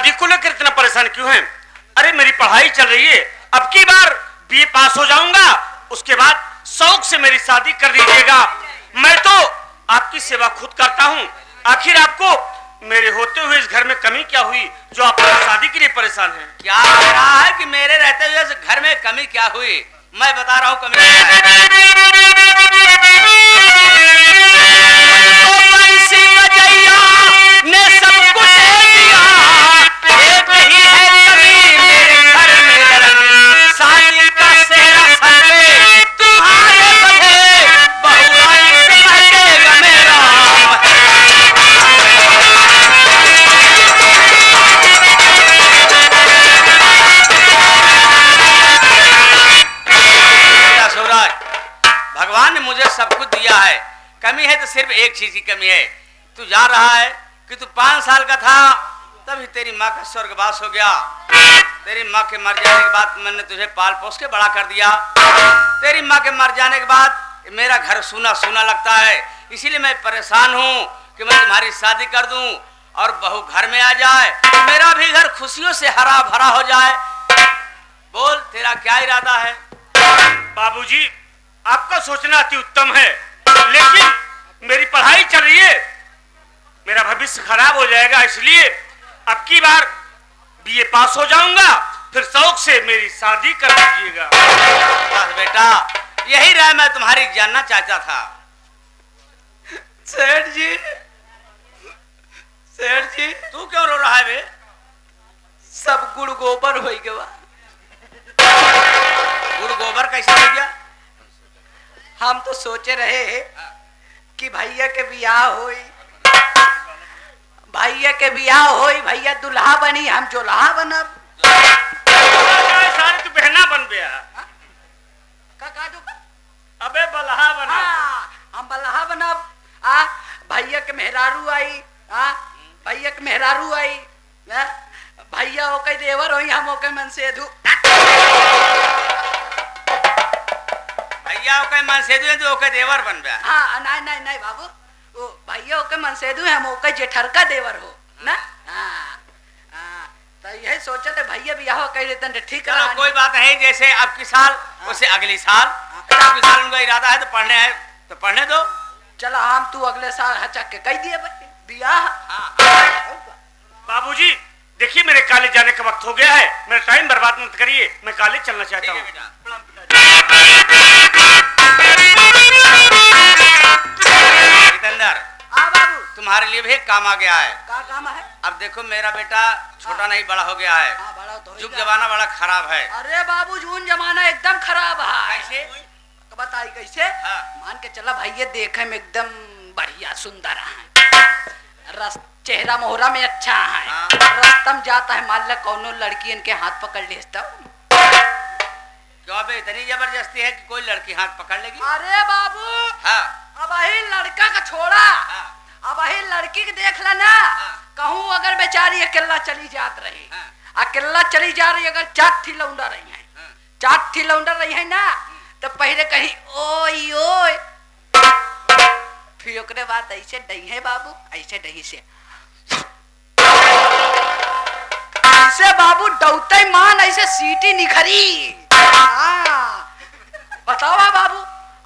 शादी को लेकर इतना परेशान क्यों हैं? अरे मेरी पढ़ाई चल रही है, अब की बार बीए पास हो जाऊंगा, उसके बाद शौक से मेरी शादी कर दीजिएगा। मैं तो आपकी सेवा खुद करता हूँ। आखिर आपको मेरे होते हुए इस घर में कमी क्या हुई जो आप शादी के लिए परेशान हैं? क्या कह रहा है कि मेरे रहते हुए इस घर में कमी क्या हुई? मैं बता रहा हूँ कमी क्या है। ने सब कुछ दिया, एक ही है कमी मेरे घर में, शादी का सेहरा सर पे तुम्हारे बंधे, बहुरानी से महकेगा मेरा। भगवान ने मुझे सब कुछ दिया है, कमी है तो सिर्फ एक चीज की कमी है। तू जा रहा है कि तू 5 साल का था तभी तेरी माँ का स्वर्गवास हो गया। तेरी माँ के मर जाने के बाद मैंने तुझे पाल पोस के बड़ा कर दिया। तेरी माँ के मर जाने के बाद मेरा घर सूना सूना लगता है, इसीलिए मैं परेशान हूँ कि मैं तुम्हारी शादी कर दूं और बहू घर में आ जाए, मेरा भी घर खुशियों से हरा भरा हो जाए। बोल तेरा क्या इरादा है? बाबूजी, आपका सोचना अति उत्तम है, लेकिन मेरी पढ़ाई चल रही है, मेरा भविष्य खराब हो जाएगा, इसलिए अब की बार बीए पास हो जाऊंगा, फिर शौक से मेरी शादी कर दीजिएगा। बस बेटा, यही राय मैं तुम्हारी जानना चाहता था। सेठ जी, सेठ जी, तू क्यों रो रहा है बे? सब गुड़ गोबर हो गया। गुड़ गोबर कैसे हो गया? हम तो सोचे रहे कि भैया के बियाह होई, भैया के बियाह होई, भैया दुल्हा बनी, हम जोल्हा बनब। सारे तू बहना बन गया। अबे बल्हा बना। हम बल्हा बनब। भैया के मेहरारू आई, भैया के मेहरारू आई, भैया ओके देवर होई, हम ओके मनसेधु। भैया ओके मनसेधु है तो ओके देवर बन गया। हाँ, नहीं नहीं नहीं बाबू, वो भैया ओके मनसेधु है, हम ओके जेठरका देवर हो ना। तो यही सोचे थे भैया बियाह कर देते हैं, ठीक है। कोई बात नहीं, जैसे अब की साल उसे अगली साल, अगले साल उनका इरादा है तो पढ़ने है तो पढ़ने दो। चलो हम तू अगले साल हचक के कह दिए बियाह। बाबूजी देखिए, मेरे कॉलेज जाने का वक्त हो गया है, मेरा टाइम बर्बाद मत करिए, मैं कॉलेज चलना चाहता हूँ। जितेंद्र, बाबू तुम्हारे लिए भी एक काम आ गया है। क्या काम है? अब देखो मेरा बेटा छोटा नहीं बड़ा हो गया है, बड़ा तो युग जमाना बड़ा खराब है। अरे बाबू, जून जमाना एकदम खराब है। कैसे बताई कैसे? मान के चला भैया देखे में एकदम बढ़िया सुंदर है, चेहरा मोहरा में अच्छा है, रस्तम जाता है, मान ला कौनो लड़की इनके हाथ पकड़ ले क्यों बे, इतनी जबरदस्ती है कि कोई लड़की हाथ पकड़ लेगी? अरे बाबू, अब वही लड़का का छोड़ा, अब वही लड़की के देख लेना। कहूँ अगर बेचारी अकेला चली जात रही, अकेला चली जा रही, अगर 4 थी लौंडा रही है, 4 थी लौंडा रही है ना, तो पहले कहीं ओय ओय, फिर ओकरे बाद ऐसे डही है बाबू, ऐसे डही से ऐसे बाबू डौते मान ऐसे सीटी निखरी। बताओ बाबू,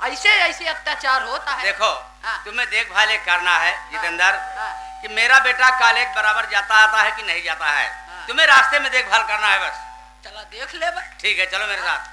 ऐसे ऐसे अत्याचार होता है। देखो तुम्हें देखभाल करना है जितेंद्र, कि मेरा बेटा कॉलेज बराबर जाता आता है कि नहीं जाता है, तुम्हें रास्ते में देखभाल करना है बस। चलो देख ले भाई। ठीक है, चलो मेरे साथ।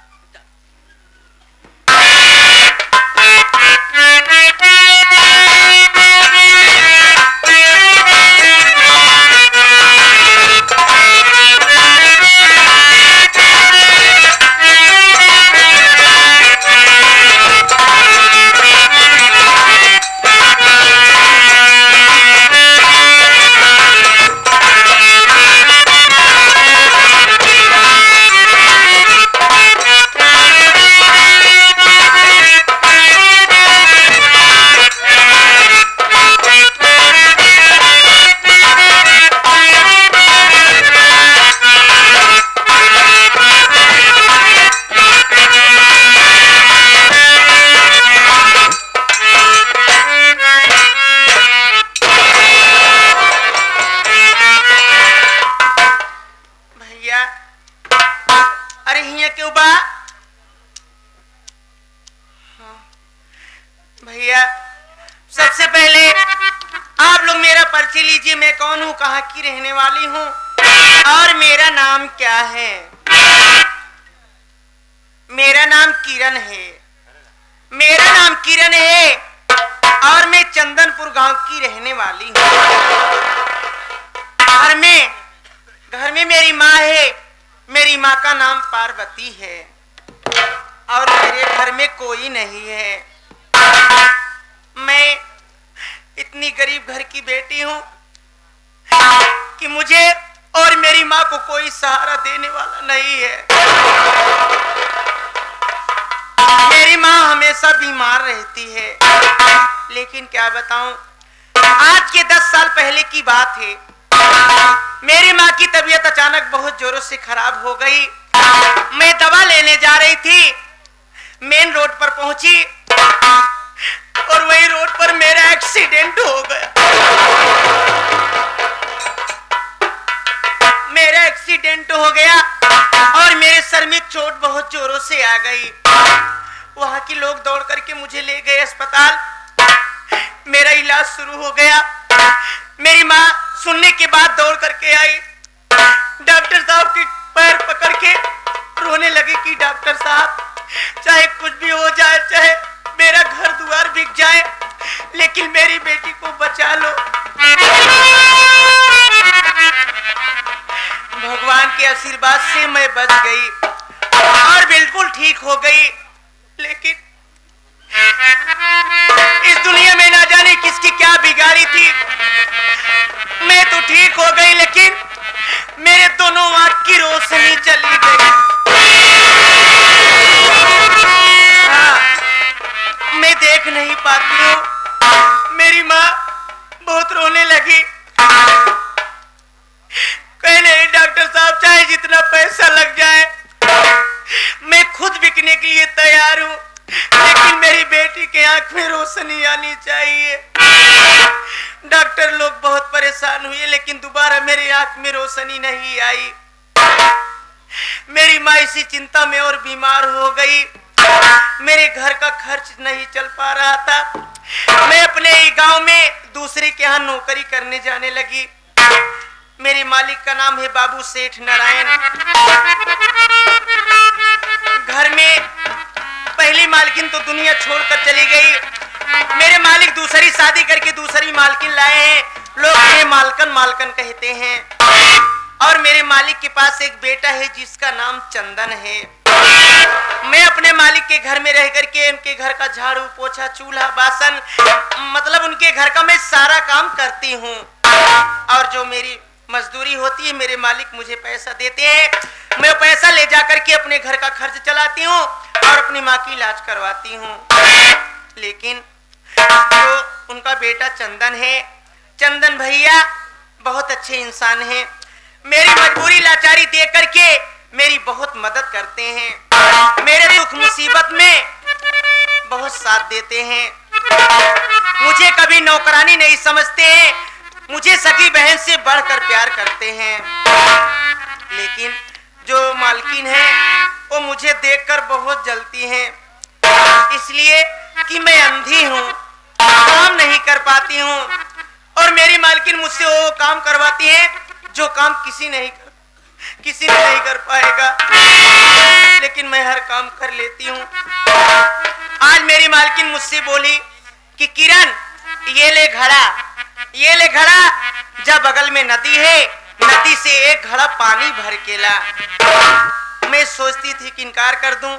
पूछ लीजिए मैं कौन हूँ, कहाँ की रहने वाली हूँ और मेरा नाम क्या है। मेरा नाम किरण है, मेरा नाम किरण है और मैं चंदनपुर गांव की रहने वाली हूँ। घर में मेरी माँ है, मेरी माँ का नाम पार्वती है और मेरे घर में कोई नहीं है। मैं इतनी गरीब घर की बेटी हूँ कि मुझे और मेरी माँ को कोई सहारा देने वाला नहीं है। मेरी माँ हमेशा बीमार रहती है, लेकिन क्या बताऊं, आज के 10 साल पहले की बात है। मेरी माँ की तबीयत अचानक बहुत जोरों से खराब हो गई। मैं दवा लेने जा रही थी, मेन रोड पर पहुंची और वही रोड पर मेरा एक्सीडेंट हो गया। मेरा एक्सीडेंट हो गया और मेरे सर में चोट बहुत जोरों से आ गई। वहां के लोग दौड़ करके मुझे ले गए अस्पताल। मेरा इलाज शुरू हो गया। मेरी माँ सुनने के बाद दौड़ करके आई, डॉक्टर साहब के पैर पकड़ के रोने लगी कि डॉक्टर साहब, चाहे कुछ भी हो जाए, चाहे मेरा घर द्वार बिक जाए, लेकिन मेरी बेटी को बचा लो। भगवान के आशीर्वाद से मैं बच गई और बिल्कुल ठीक हो गई। लेकिन इस दुनिया में ना जाने किसकी क्या बिगाड़ी थी। मैं तो ठीक हो गई, लेकिन मेरे दोनों आंख की रोशनी चली गई। हाँ, मैं देख नहीं पाती हूँ। मेरी माँ बहुत रोने लगी, कहने डॉक्टर साहब, चाहे जितना पैसा लग जाए मैं खुद बिकने के लिए तैयार हूँ, लेकिन मेरी बेटी के आंख में रोशनी आनी चाहिए। डॉक्टर लोग बहुत परेशान हुए, लेकिन दोबारा मेरी आंख में रोशनी नहीं आई। मेरी माँ इसी चिंता में और बीमार हो गई। मेरे घर का खर्च नहीं चल पा रहा था। मैं अपने ही गांव में दूसरे के यहाँ नौकरी करने जाने लगी। मेरे मालिक का नाम है बाबू सेठ नारायण। घर में पहली मालकिन तो दुनिया छोड़कर चली गई। मेरे मालिक दूसरी शादी करके दूसरी मालकिन लाए हैं। लोग उन्हें मालकन मालकन कहते हैं। और मेरे मालिक के पास एक बेटा है जिसका नाम चंदन है। मैं अपने मालिक के घर में रह करके उनके घर का झाड़ू पोछा चूल्हा बासन, मतलब उनके घर का मैं सारा काम करती हूँ। और जो मेरी मजदूरी होती है, मेरे मालिक मुझे पैसा देते हैं। मैं पैसा ले जाकर के अपने घर का खर्च चलाती हूँ और अपनी माँ की इलाज करवाती हूँ। लेकिन जो उनका बेटा चंदन है, चंदन भैया बहुत अच्छे इंसान हैं। मेरी मजबूरी लाचारी देख करके मेरी बहुत मदद करते हैं। मेरे दुख मुसीबत में बहुत साथ देते हैं। मुझे कभी नौकरानी नहीं समझते हैं, मुझे सगी बहन से बढ़कर प्यार करते हैं। लेकिन जो मालकिन है वो मुझे देखकर बहुत जलती हैं, इसलिए कि मैं अंधी हूँ, काम नहीं कर पाती हूँ। और मेरी मालकिन मुझसे वो काम करवाती है जो काम किसी ने नहीं कर पाएगा, लेकिन मैं हर काम कर लेती हूँ। आज मेरी मालकिन मुझसे बोली कि किरण, ये ले घड़ा, जब बगल में नदी है, नदी से एक घड़ा पानी भर के ला। मैं सोचती थी कि इनकार कर दूं,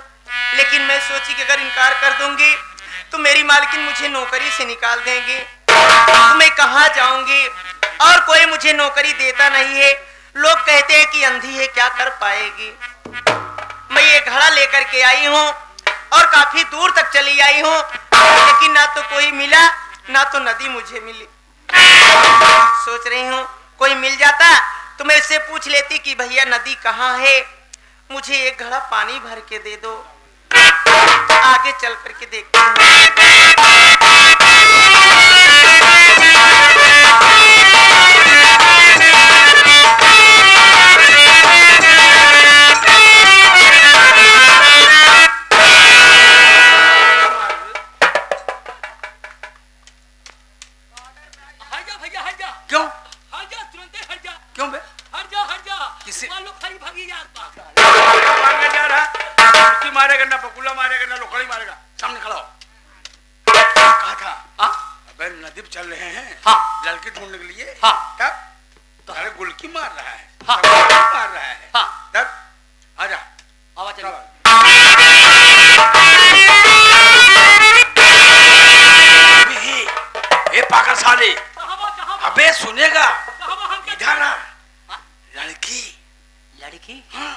लेकिन मैं सोची कि अगर इनकार कर दूंगी तो मेरी मालकिन मुझे नौकरी से निकाल देंगे, तो मैं कहाँ जाऊंगी। और कोई मुझे नौकरी देता नहीं है। लोग कहते हैं कि अंधी है, क्या कर पाएगी। मैं ये घड़ा लेकर के आई हूँ और काफी दूर तक चली आई हूँ, लेकिन ना तो कोई मिला, ना तो नदी मुझे मिली। सोच रही हूँ कोई मिल जाता तो मैं इससे पूछ लेती कि भैया नदी कहाँ है, मुझे एक घड़ा पानी भर के दे दो। आगे चल करके देखते हैं। क्यों? से वालों खाई भागी जात बा। मारने जा रहा, गुलकी मारेगा ना बकुला मारेगा ना लोकड़ी मारेगा, सामने खड़ा हो। कहा था हाँ अबे नदी पे चल रहे हैं, हाँ लड़की ढूंढने के लिए। हाँ। तब अरे गुलकी मार रहा है, हाँ। गुलकी मार रहा है। हाँ तब आजा आवाज चलो। ए पागल साले, कहाँ अबे सुनेगा हम इधर आ। लड़की लड़की हाँ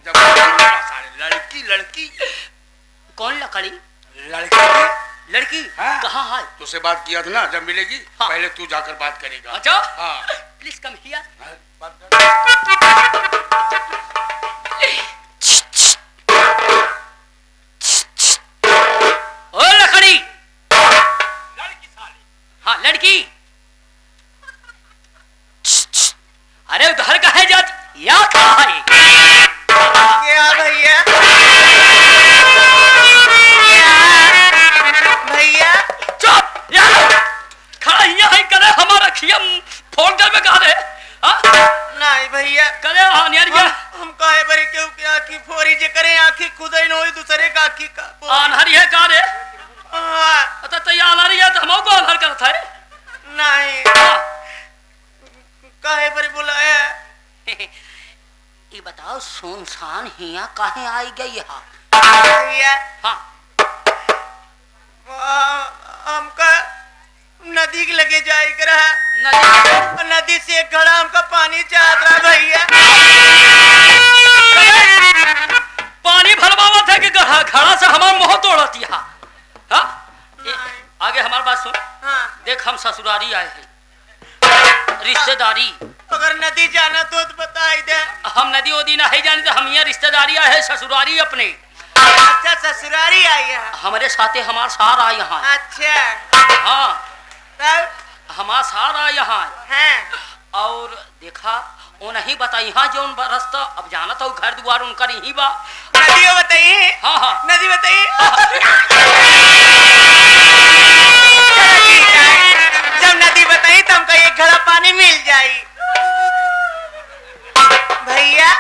जब साले लड़की लड़की कौन लकड़ी लड़की लड़की हाँ। कहाँ है? तुझसे बात किया था ना, जब मिलेगी हाँ। पहले तू जाकर बात करेगा। अच्छा हाँ प्लीज कम हियर। हाँ, बात कर। ओ लकड़ी लड़की साले हाँ लड़की अरे उधर का है जात या कहाँ है? क्या भैया भैया चुप यार खड़ा यहाँ है करे हमारा खियम फोल्डर में कहा है नहीं भैया करे हाँ यार क्या हम काहे बरे क्यों की आँखी फोरी जे करे आँखी खुदा ही न होई दूसरे का आँखी का आनहरी है कहा रे हाँ, तो ये आनहरी है तो हमको को आनहर करता है नहीं हाँ। काहे बरे बुलाया ये बताओ सुनसान हिया काहे आई गई है? भैया हाँ हमका नदी के लगे जाए कर नदी नदी से एक घड़ा हमका पानी चाहत रहा भैया पानी भरवावा था कि घड़ा से हमारा मुंह तोड़ती है। हाँ आगे हमारी बात सुन। हाँ देख हम ससुरारी आए हैं रिश्तेदारी। अगर नदी जाना तो बताई दे। हम नदी वदी नहीं जानी तो हम यहाँ रिश्तेदारी आए हैं ससुरारी अपने। अच्छा ससुरारी आई है। हमारे साथे हमारा सारा यहाँ है। अच्छा हाँ तब हमारा सारा यहाँ है। हैं और देखा वो नहीं बताई हाँ जो रास्ता अब जाना था घर द्वार उनका यही बा। नदी बताइए। हाँ हाँ नदी बताइए। जब नदी बताई तो हमको एक घड़ा पानी मिल जाई। भैया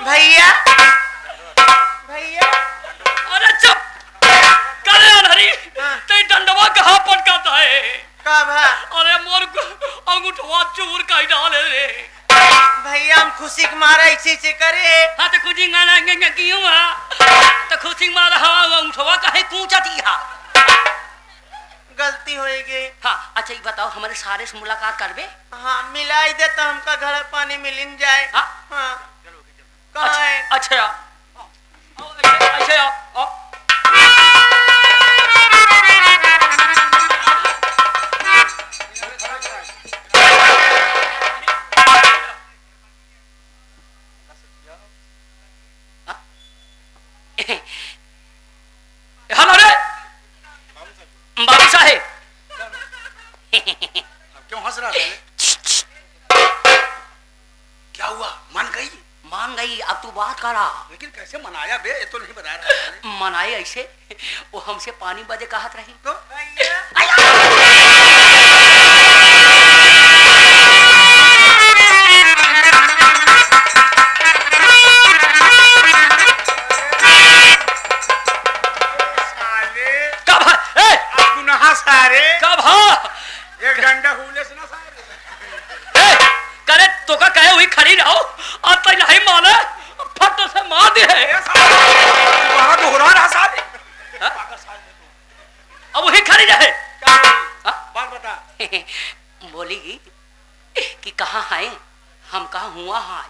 भैया भैया अरे चुप करे अनहरी ते डंडवा कहाँ पटकाता है? कब है? अरे मोर अंगूठवा चूर का डाले रे। भैया हम खुशी के मारा इसी से करे। हाँ तो खुशी मारा क्यों तो खुशी मारा हाँ अंगूठवा कहे कूचा दिया। गलती होएगी। हाँ अच्छा ये बताओ हमारे सारे से मुलाकात करबे? हाँ मिलाई दे तो हमका घड़ा पानी मिल जाए। हाँ हाँ कहाँ है? अच्छा अच्छा आओ। हेलो रे बाबू साहेब क्यों हंस रहा है? क्या हुआ? मान गई? मान गई अब तू बात करा। लेकिन कैसे मनाया बे, ये तो नहीं बता रहा। मनाए ऐसे वो हमसे पानी बदे कहत रही तो भैया साले कब है? गुनाह सारे कब हाँ एक डंडा हुले से ना सारे। करे तो का कहे हुई खड़ी रहो और तो नहीं माने फट से मार दे है। वहां तो हो रहा साले। अब वही खड़ी रहे। क्या बोली? बात बता। बोली कि कहाँ है हम कहाँ हुआ है।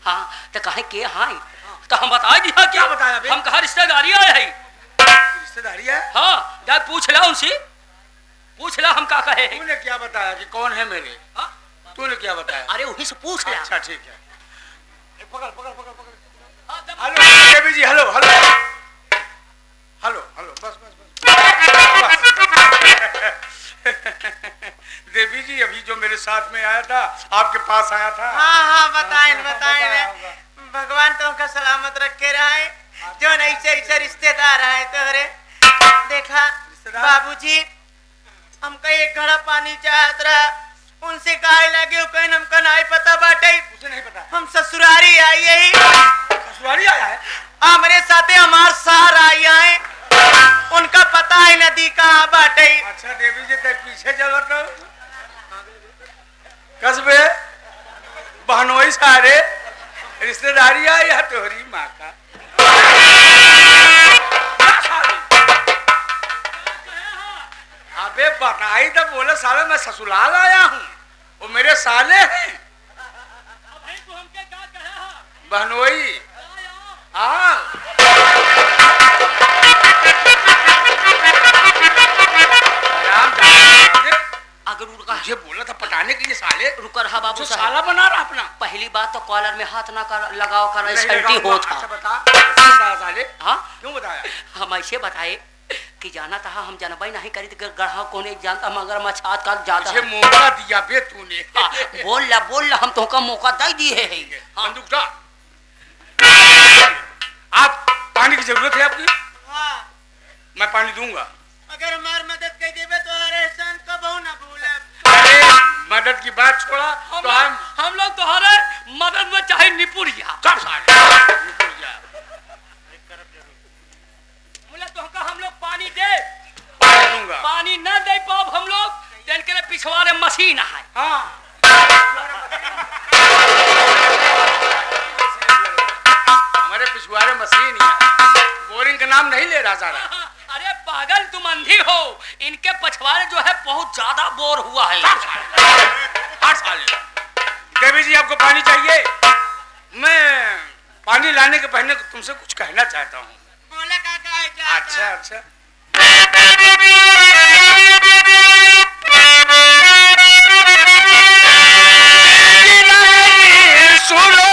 हाँ तो कहे के हैं तो हम बता दिया क्या बताया बे? हम कहा रिश्तेदारी आए हैं। रिश्तेदारी है? हाँ जा पूछ ला उनसे पूछ ला हम का कहे हैं। तूने क्या बताया कि कौन है मेरे? हाँ? तूने क्या बताया? अरे वही से पूछ ला। अच्छा ठीक है। पकड़ पकड़ पकड़ पकड़। हाँ, जब- हेलो देवी जी, हेलो हेलो हेलो हेलो बस बस बस। देवी जी अभी जो मेरे साथ में आया था, आपके पास आया था। हाँ हाँ बताएं बताएं। भगवान तुमका सलामत रखे रहे। जो ऐसे ऐसे रिश्तेदार है तोहरे। देखा रिश्तेदार? बाबूजी हमका एक घड़ा पानी चाहत रहा। उनसे कहा लगे कहन हमका नहीं पता बाटे। उसे नहीं पता। हम ससुरारी आई यही। ससुरारी आया है? हमारे साथे हमार सार आई आए। उनका पता है नदी कहाँ बाटे। अच्छा देवी जी तक पीछे चलो तो कसबे बहनोई सारे रिश्तेदारी आई है तोहरी माँ का। अबे बताई तो बोले साले मैं ससुराल आया हूँ, वो मेरे साले हैं। बहनोई हाँ अगर रुका मुझे बोला था पटाने के लिए साले रुक रहा बाबू साहब। साला बना रहा अपना। पहली बात तो कॉलर में हाथ ना कर लगाओ कर नहीं सल्टी लगाऊंगा। हो था। अच्छा बता कैसे बताया साले? हाँ क्यों बताया? हम ऐसे बताए कि जाना था हम जनबई नहीं करी तो गढ़ा कोने जानता मगर मछात का ज्यादा मुझे मौका दिया बे तूने। हाँ, बोल ला हम तुमका मौका दे दिए है। हाँ। बंदूक डाल। आप पानी की जरूरत है आपकी? हाँ। मैं पानी दूंगा। अगर हमार मदद कर देवे तो हर एहसान कबहू ना भूलब। अरे मदद की बात छोड़ा तो हम लोग तुम्हारे मदद में चाहे निपुण जा। सब साले निकल जा। बोले तुमका हम लोग पानी दे पानी दूंगा। पानी न दे पाओ हम लोग तेन के पिछवाड़े मशीन है। हाँ हमारे पिछुआरे मशीन ही है। बोरिंग का नाम नहीं ले रहा सारा। अरे पागल तुम अंधी हो, इनके पछवाड़े जो है बहुत ज्यादा बोर हुआ है। 8 साल। देवी जी आपको पानी चाहिए? मैं पानी लाने के पहले तुमसे कुछ कहना चाहता हूँ। बोला काका है क्या? अच्छा अच्छा सुनो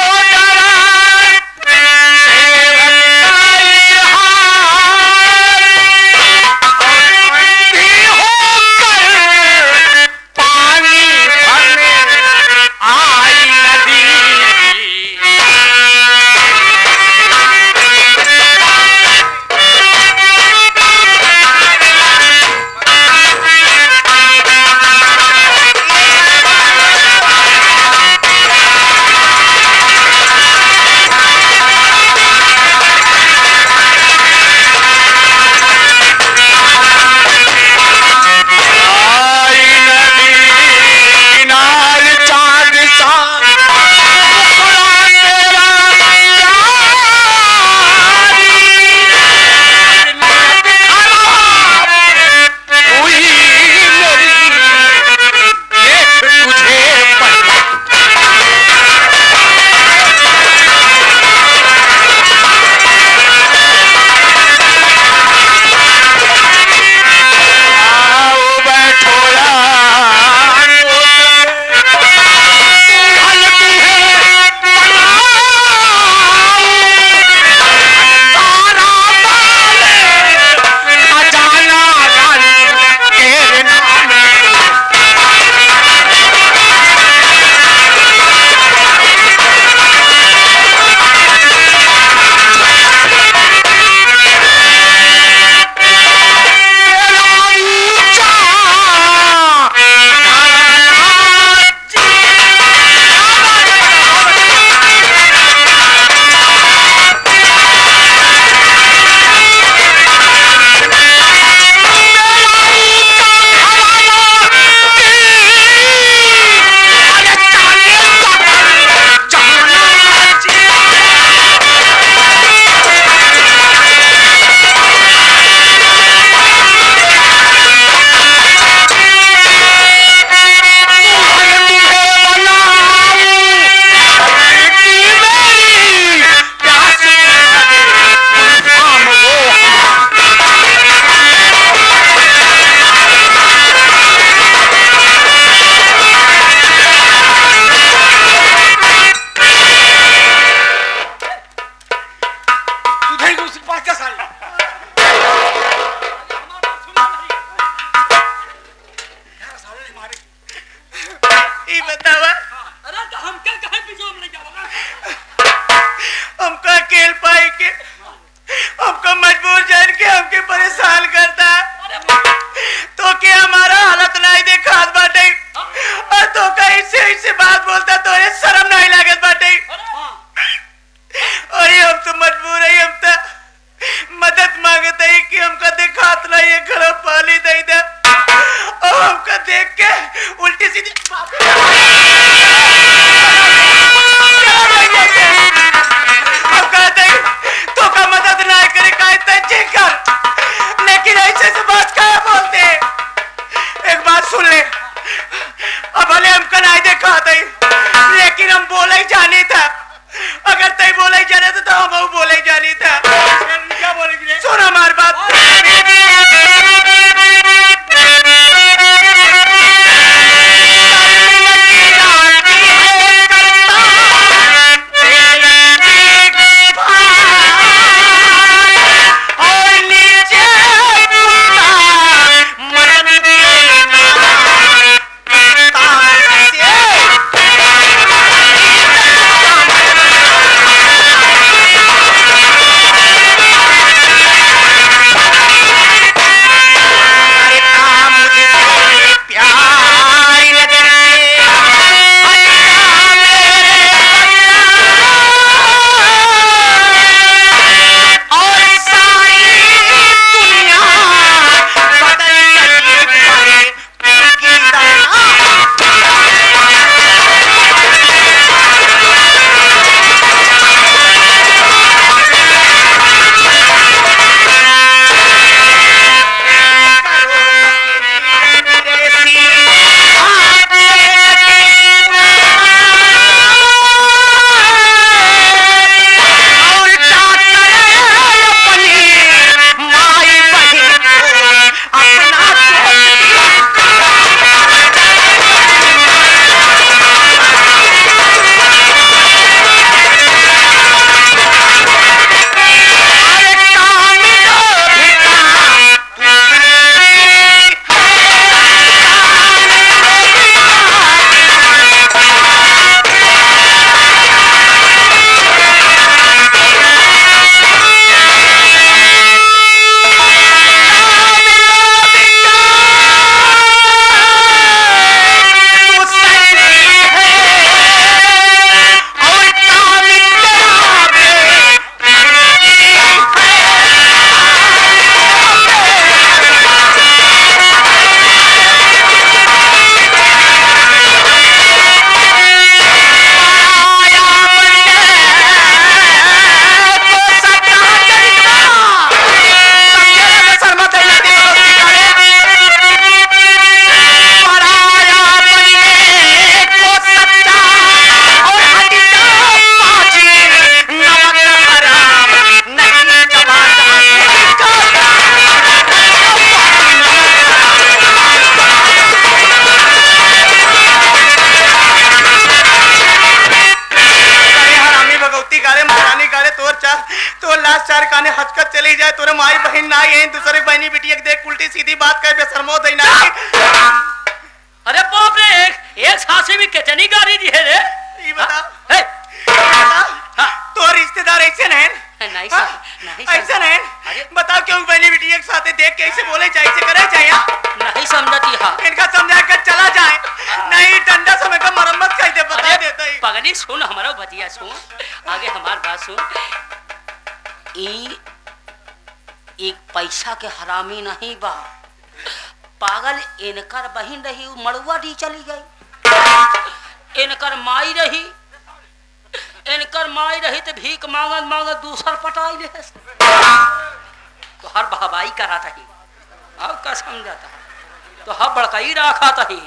कैसे बात बोलता तो ये शर्म नहीं लागत बाटे। और ये हम तो मजबूर है, हम तो मदद मांगते हैं कि हमका दिखात नहीं है खड़ा पाली दे दे, और हमका देख के उल्टी सीधी हम कहते हैं तो का मदद ना करे कहते कर, लेकिन ऐसे से बात क्या बोलते। एक बात सुन ले, अब भले हमका नहीं देखा था, लेकिन हम बोले ही जाने था। अगर तय बोले ही जाने था तो हम बोले ही जाने था। क्या बोलेगी? सुन हमारी बात। हचकत चली जाए तोरे माई बहन ना है, दूसरे बहनी बेटी देख उल्टी सीधी बात कर बेशर्मो देना। अरे बाप रे, एक सासी में कितनी गाड़ी दी है रे? ये बता तो रिश्तेदार ऐसे नहीं नहीं ऐसा नहीं बताओ क्यों बहनी बेटी एक साथ देख के ऐसे बोले जाए, ऐसे करे जाए? नहीं समझती। हाँ इनका समझा कर चला जाए, नहीं ठंडा समय का मरम्मत कर दे, बता देता ही। पगड़ी सुन हमारा भतिया, सुन आगे हमारी बात सुन। एक पैसा के हरामी नहीं बा पागल, इनकर बहन रही मड़ुआ दी चली गई, इनकर माई रही तो भीख मांगत मांगत दूसर पटाई ले तो हर बहबाई करा था ही। अब का समझाता तो हर बड़काई रखा था ही।